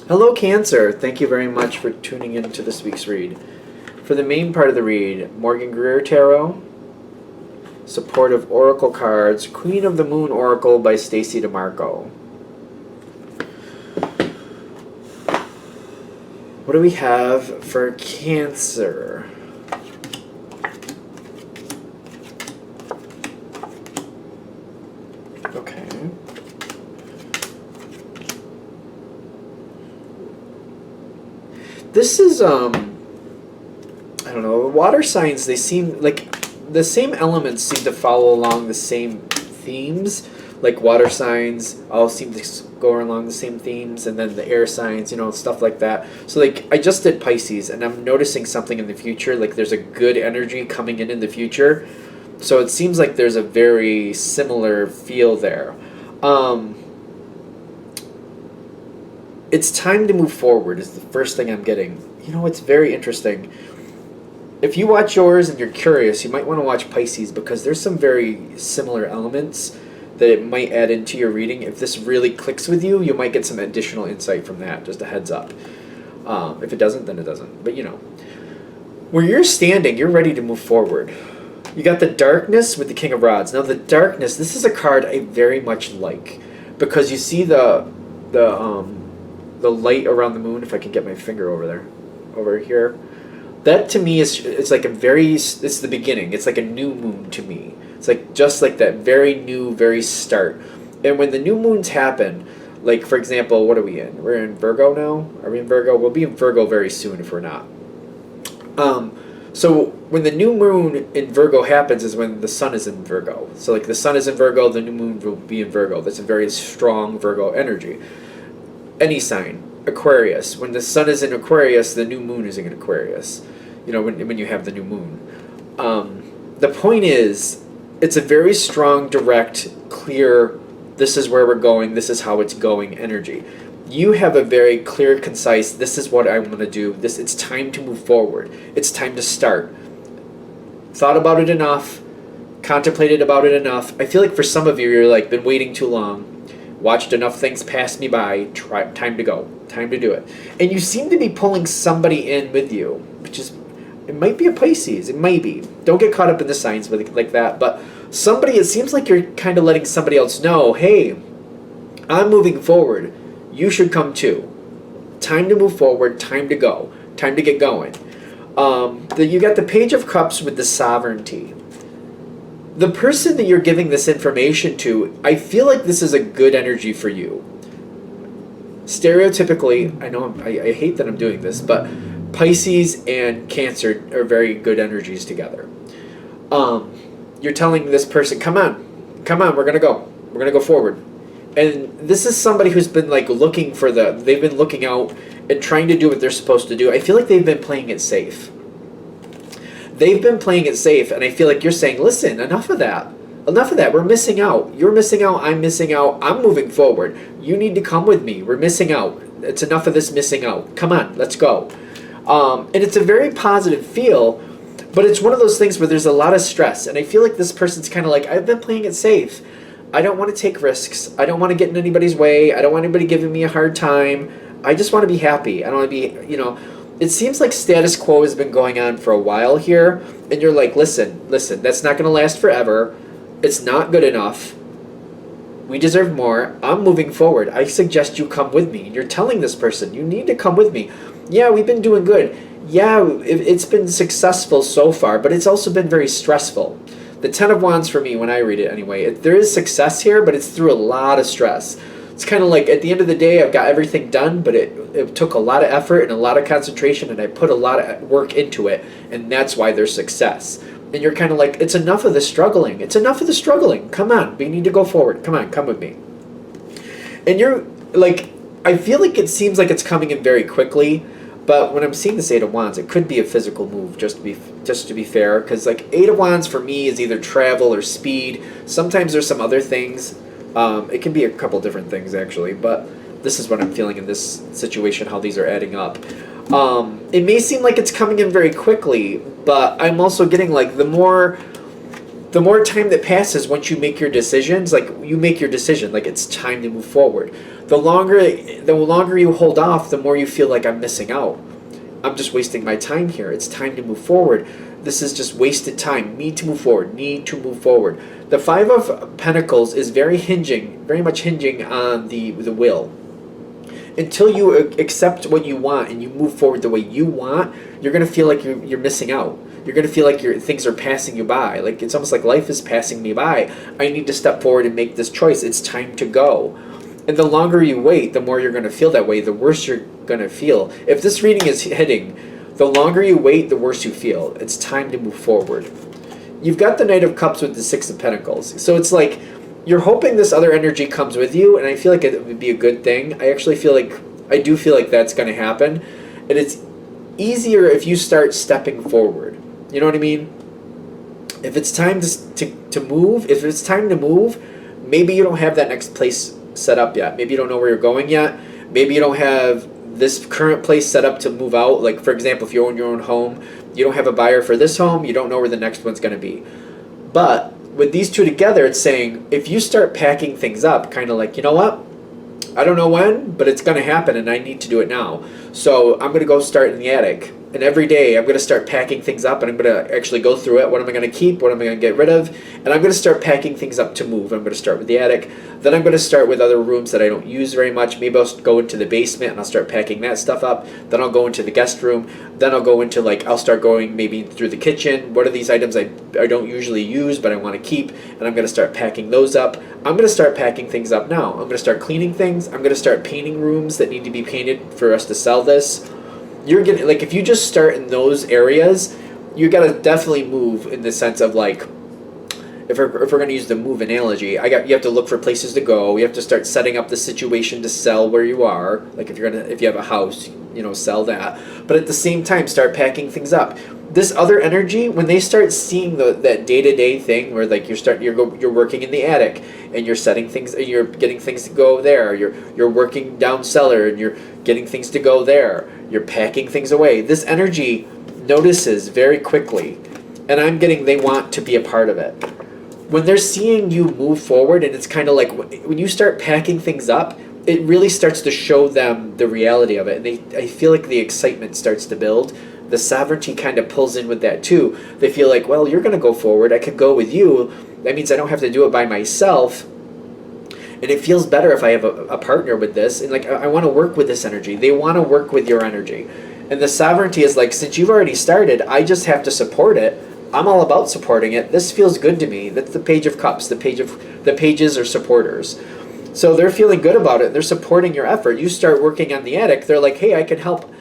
Hello, Cancer. Thank you very much for tuning in to this week's read. For the main part of the read, Morgan Greer Tarot, supportive oracle cards, Queen of the Moon Oracle by Stacey DeMarco. What do we have for Cancer? Okay. This is, I don't know, water signs, they seem like the same elements seem to follow along the same themes. Like water signs all seem to go along the same themes, and then the air signs, stuff like that. So, like, I just did Pisces, and I'm noticing something in the future. Like, there's a good energy coming in the future. So it seems like there's a very similar feel there. It's time to move forward is the first thing I'm getting. It's very interesting. If you watch yours and you're curious, you might want to watch Pisces because there's some very similar elements that it might add into your reading. If this really clicks with you, you might get some additional insight from that. Just a heads up. If it doesn't, then it doesn't. But where you're standing, you're ready to move forward. You got the darkness with the King of Rods. Now the darkness, this is a card I very much like because you see the light around the moon. If I can get my finger over here, that to me it's like it's the beginning. It's like a new moon to me. It's like just like that very new, very start. And when the new moons happen, like for example, what are we in? We're in Virgo now. Are we in Virgo? We'll be in Virgo very soon if we're not. So when the new moon in Virgo happens is when the sun is in Virgo. So like the sun is in Virgo, the new moon will be in Virgo. That's a very strong Virgo energy. Any sign. Aquarius. When the sun is in Aquarius, the new moon is in Aquarius. When you have the new moon. The point is, it's a very strong, direct, clear, this is where we're going, this is how it's going energy. You have a very clear, concise, this is what I'm going to do. It's time to move forward. It's time to start. Thought about it enough. Contemplated about it enough. I feel like for some of you, you're like, been waiting too long. Watched enough things pass me by. Time to go. Time to do it. And you seem to be pulling somebody in with you, which is, it might be a Pisces. It might be. Don't get caught up in the signs like that. But somebody, it seems like you're kind of letting somebody else know, hey, I'm moving forward. You should come too. Time to move forward. Time to go. Time to get going. You got the Page of Cups with the Sovereignty. The person that you're giving this information to, I feel like this is a good energy for you. Stereotypically, I know I hate that I'm doing this, but Pisces and Cancer are very good energies together. You're telling this person, come on, we're going to go. We're going to go forward. And this is somebody who's been like looking for they've been looking out and trying to do what they're supposed to do. I feel like they've been playing it safe. They've been playing it safe, and I feel like you're saying, listen, enough of that. Enough of that. We're missing out. You're missing out. I'm missing out. I'm moving forward. You need to come with me. We're missing out. It's enough of this missing out. Come on, let's go. And it's a very positive feel, but it's one of those things where there's a lot of stress, and I feel like this person's kind of like, I've been playing it safe. I don't want to take risks. I don't want to get in anybody's way. I don't want anybody giving me a hard time. I just want to be happy. I don't want to be, it seems like status quo has been going on for a while here, and you're like, listen, that's not going to last forever. It's not good enough. We deserve more. I'm moving forward. I suggest you come with me. And you're telling this person, you need to come with me. Yeah, we've been doing good. Yeah, it's been successful so far, but it's also been very stressful. The Ten of Wands for me, when I read it anyway, there is success here, but it's through a lot of stress. It's kind of like at the end of the day, I've got everything done, but it took a lot of effort and a lot of concentration, and I put a lot of work into it, and that's why there's success. And you're kind of like, it's enough of the struggling. It's enough of the struggling. Come on, we need to go forward. Come on, come with me. And you're like, I feel like it seems like it's coming in very quickly, but when I'm seeing this Eight of Wands, it could be a physical move, just to be fair, because like Eight of Wands for me is either travel or speed. Sometimes there's some other things. It can be a couple different things actually, but this is what I'm feeling in this situation, how these are adding up. It may seem like it's coming in very quickly, but I'm also getting like the more The more time that passes once you make your decisions, like you make your decision, like it's time to move forward. The longer you hold off, the more you feel like I'm missing out. I'm just wasting my time here. It's time to move forward. This is just wasted time. Need to move forward. Need to move forward. The Five of Pentacles is very much hinging on the will. Until you accept what you want and you move forward the way you want, you're gonna feel like you're missing out. You're gonna feel like things are passing you by. Like it's almost like life is passing me by. I need to step forward and make this choice. It's time to go. And the longer you wait, the more you're going to feel that way, the worse you're going to feel. If this reading is hitting, the longer you wait, the worse you feel. It's time to move forward. You've got the Knight of Cups with the Six of Pentacles. So it's like you're hoping this other energy comes with you, and I feel like it would be a good thing. I do feel like that's going to happen. And it's easier if you start stepping forward. You know what I mean? If it's time to move, maybe you don't have that next place set up yet. Maybe you don't know where you're going yet. Maybe you don't have this current place set up to move out. Like, for example, if you own your own home, you don't have a buyer for this home, you don't know where the next one's going to be. But with these two together, it's saying if you start packing things up, kind of like, you know what? I don't know when, but it's going to happen and I need to do it now. So I'm going to go start in the attic. And every day I'm going to start packing things up and I'm going to actually go through it. What am I going to keep? What am I going to get rid of? And I'm going to start packing things up to move. I'm going to start with the attic. Then I'm going to start with other rooms that I don't use very much. Maybe I'll go into the basement and I'll start packing that stuff up. Then I'll go into the guest room. Then I'll go into I'll start going maybe through the kitchen. What are these items I don't usually use but I want to keep? And I'm going to start packing those up. I'm going to start packing things up now. I'm going to start cleaning things. I'm going to start painting rooms that need to be painted for us to sell this. You're getting, if you just start in those areas, you got to definitely move in the sense of if we're going to use the move analogy, you have to look for places to go. You have to start setting up the situation to sell where you are. Like if you have a house, sell that. But at the same time, start packing things up. This other energy, when they start seeing that day-to-day thing where you're working in the attic and you're setting things, and you're getting things to go there. You're working down cellar and you're getting things to go there. You're packing things away. This energy notices very quickly, and I'm getting they want to be a part of it. When they're seeing you move forward, and it's kind of like when you start packing things up, it really starts to show them the reality of it. And I feel like the excitement starts to build. The sovereignty kind of pulls in with that too. They feel like, well, you're going to go forward. I could go with you. That means I don't have to do it by myself. And it feels better if I have a partner with this. And I want to work with this energy. They want to work with your energy. And the sovereignty is since you've already started, I just have to support it. I'm all about supporting it. This feels good to me. That's the Page of Cups. The pages are supporters. So they're feeling good about it. They're supporting your effort. You start working on the attic. They're like, hey, I can help.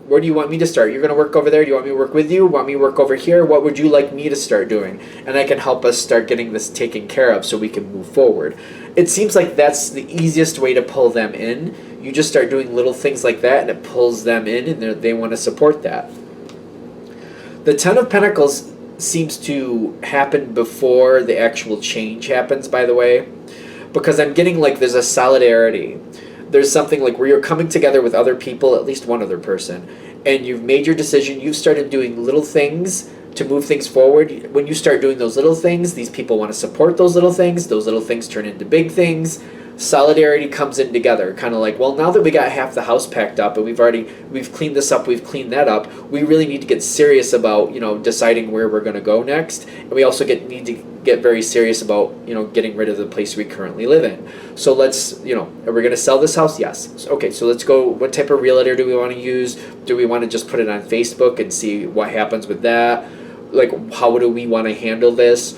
Where do you want me to start? You're going to work over there? Do you want me to work with you? Want me to work over here? What would you like me to start doing? And I can help us start getting this taken care of so we can move forward. It seems like that's the easiest way to pull them in. You just start doing little things like that and it pulls them in and they want to support that. The Ten of Pentacles seems to happen before the actual change happens, by the way. Because I'm getting there's a solidarity. There's something where you're coming together with other people, at least one other person, and you've made your decision. You've started doing little things to move things forward. When you start doing those little things, these people want to support those little things. Those little things turn into big things. Solidarity comes in together, kind of well, now that we got half the house packed up and we've cleaned this up, we've cleaned that up, we really need to get serious about, deciding where we're going to go next. And we also need to get very serious about, getting rid of the place we currently live in. So let's, are we going to sell this house? Yes. Okay, so let's go. What type of realtor do we want to use? Do we want to just put it on Facebook and see what happens with that? How do we want to handle this?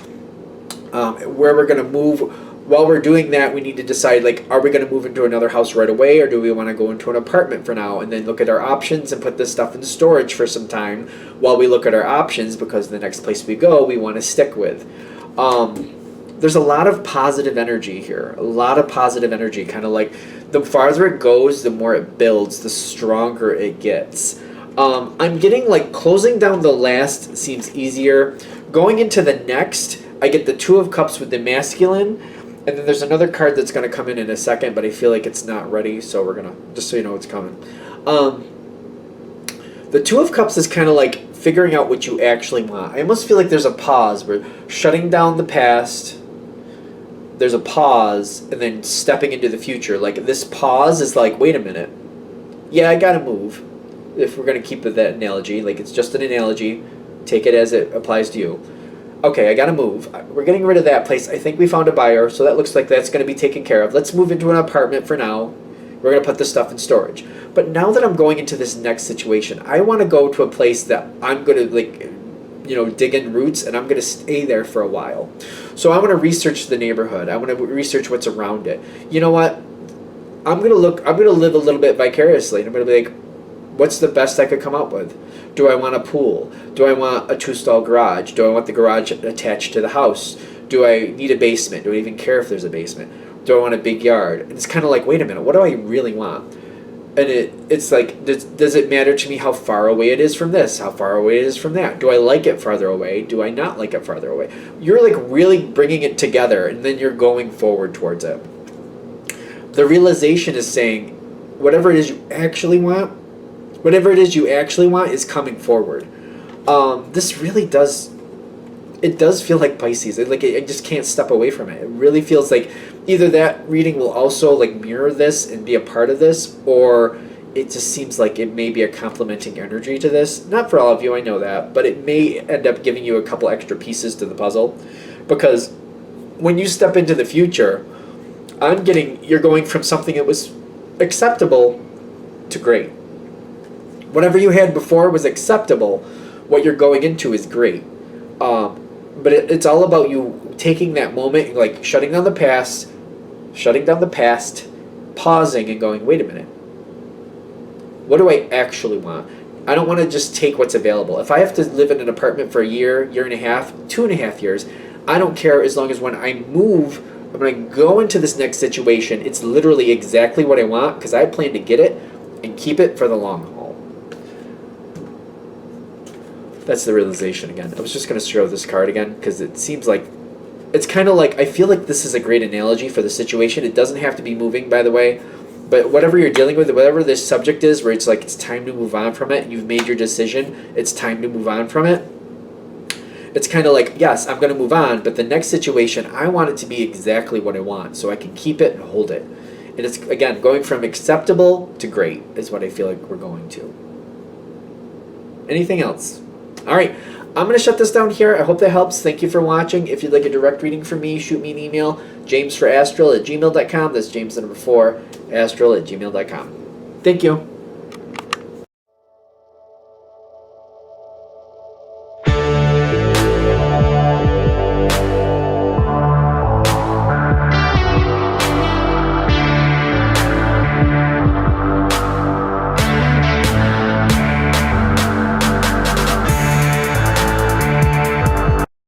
Where we're going to move. While we're doing that, we need to decide, are we going to move into another house right away, or do we want to go into an apartment for now and then look at our options and put this stuff in storage for some time while we look at our options, because the next place we go, we want to stick with. There's a lot of positive energy here, a lot of positive energy, kind of the farther it goes, the more it builds, the stronger it gets. I'm getting closing down the last seems easier. Going into the next, I get the Two of Cups with the masculine. And then there's another card that's going to come in a second, but I feel like it's not ready, so we're going to, just so you know it's coming. The Two of Cups is kind of figuring out what you actually want. I almost feel like there's a pause where shutting down the past, there's a pause, and then stepping into the future. Like this pause is like, wait a minute. Yeah, I gotta move. If we're gonna keep with that analogy, like it's just an analogy, take it as it applies to you. Okay, I gotta move. We're getting rid of that place. I think we found a buyer, so that looks like that's gonna be taken care of. Let's move into an apartment for now. We're gonna put this stuff in storage. But now that I'm going into this next situation, I wanna go to a place that I'm gonna dig in roots, and I'm gonna stay there for a while. So I wanna research the neighborhood. I wanna research what's around it. You know what? I'm gonna live a little bit vicariously, and I'm gonna be like, what's the best I could come up with? Do I want a pool? Do I want a 2-stall garage? Do I want the garage attached to the house? Do I need a basement? Do I even care if there's a basement? Do I want a big yard? And it's kind of like, wait a minute, what do I really want? And it's like, does it matter to me how far away it is from this? How far away it is from that? Do I like it farther away? Do I not like it farther away? You're like really bringing it together, and then you're going forward towards it. The realization is saying, whatever it is you actually want is coming forward. This really does, it does feel like Pisces. I just can't step away from it. It really feels like either that reading will also like mirror this and be a part of this, or it just seems like it may be a complementing energy to this. Not for all of you, I know that, but it may end up giving you a couple extra pieces to the puzzle, because when you step into the future, you're going from something that was acceptable to great. Whatever you had before was acceptable. What you're going into is great. But it's all about you taking that moment, like shutting down the past, pausing and going, wait a minute. What do I actually want? I don't want to just take what's available. If I have to live in an apartment for a year, year and a half, 2.5 years, I don't care, as long as when I move, when I go into this next situation, it's literally exactly what I want, because I plan to get it and keep it for the long haul. That's the realization again. I was just going to show this card again, because it seems like, it's kind of like, I feel like this is a great analogy for the situation. It doesn't have to be moving, by the way, but whatever you're dealing with, whatever this subject is, where it's like it's time to move on from it, you've made your decision, it's time to move on from it. It's kind of like, yes, I'm going to move on, but the next situation, I want it to be exactly what I want, so I can keep it and hold it. And it's, again, going from acceptable to great is what I feel like we're going to. Anything else? All right, I'm going to shut this down here. I hope that helps. Thank you for watching. If you'd like a direct reading from me, shoot me an email, jamesforastral@gmail.com. That's James the number 4, astral@gmail.com. Thank you.